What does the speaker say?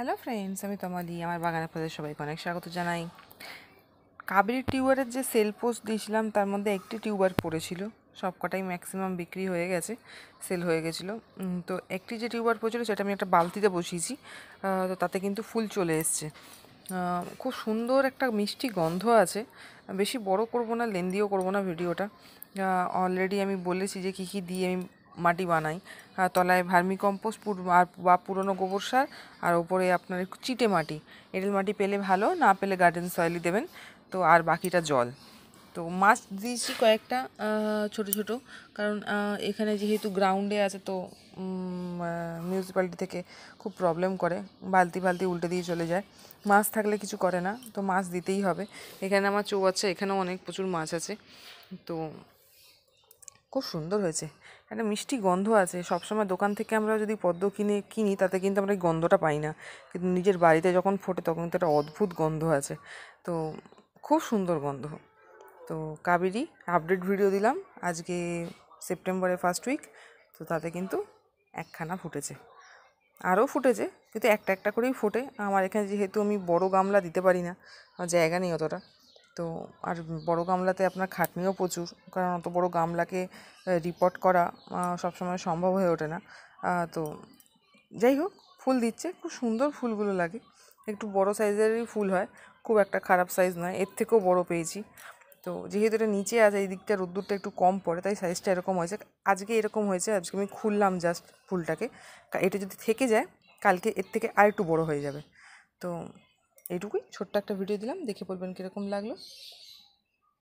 Hello friends, আমি তমালি। আমার বাগানে আপনাদের সবাইকে অনেক স্বাগত জানাই। কাবেরী টিউবারের যে সেল পোস্ট দিয়েছিলাম তার মধ্যে একটি টিউবার পড়েছিল, সবকটাই ম্যাক্সিমাম বিক্রি হয়ে গেছে, সেল হয়ে গেছিলো। তো একটি যে টিউবার পড়েছিল সেটা আমি একটা বালতিতে বসিয়েছি, তো তাতে কিন্তু ফুল চলে এসছে। খুব সুন্দর একটা মিষ্টি গন্ধ আছে। বেশি বড় করব না, লেন্দিও করব না ভিডিওটা। অলরেডি আমি বলেছি যে কী কী দিয়ে আমি মাটি বানাই। তলায় ভার্মি কম্পোস্ট বা পুরনো গোবর সার, আর ওপরে আপনার একটু চিটে মাটি, এঁটেল মাটি পেলে ভালো, না পেলে গার্ডেন সয়েলই দেবেন। তো আর বাকিটা জল। তো মাছ দিয়েছি কয়েকটা ছোট ছোট, কারণ এখানে যেহেতু গ্রাউন্ডে আছে, তো মিউনিসিপ্যালিটি থেকে খুব প্রবলেম করে, বালতি বালতি উল্টে দিয়ে চলে যায়। মাছ থাকলে কিছু করে না, তো মাছ দিতেই হবে। এখানে আমার চৌবাচ্চা, এখানেও অনেক প্রচুর মাছ আছে। তো খুব সুন্দর হয়েছে, একটা মিষ্টি গন্ধ আছে। সবসময় দোকান থেকে আমরা যদি পদ্ম কিনি তাতে কিন্তু আমরা এই গন্ধটা পাই না, কিন্তু নিজের বাড়িতে যখন ফোটে তখন কিন্তু একটা অদ্ভুত গন্ধ আছে। তো খুব সুন্দর গন্ধ। তো কাবেরী আপডেট ভিডিও দিলাম আজকে, সেপ্টেম্বরের ফার্স্ট উইক। তো তাতে কিন্তু একখানা ফুটেছে, আরও ফুটেছে, কিন্তু একটা একটা করেই ফোটে। আমার এখানে যেহেতু আমি বড় গামলা দিতে পারি না, আমার জায়গা নেই অতটা। তো আর বড় গামলাতে আপনার খাটনিও প্রচুর, কারণ অত বড় গামলাকে রিপোর্ট করা সবসময় সম্ভব হয়ে ওঠে না। তো যাই হোক, ফুল দিচ্ছে, খুব সুন্দর ফুলগুলো লাগে। একটু বড় সাইজেরই ফুল হয়, খুব একটা খারাপ সাইজ নয়, এর থেকেও বড় পেয়েছি। তো যেহেতু এটা নিচে আছে, এই দিকটা রোদ্দুরটা একটু কম পড়ে, তাই সাইজটা এরকম হয়েছে। আজকে এরকম হয়েছে, আজকে আমি খুললাম জাস্ট ফুলটাকে। এটা যদি থেকে যায়, কালকে এর থেকে আর একটু বড়ো হয়ে যাবে। তো এইটুকুই ছোট্ট একটা ভিডিও দিলাম, দেখে বলবেন কীরকম লাগলো।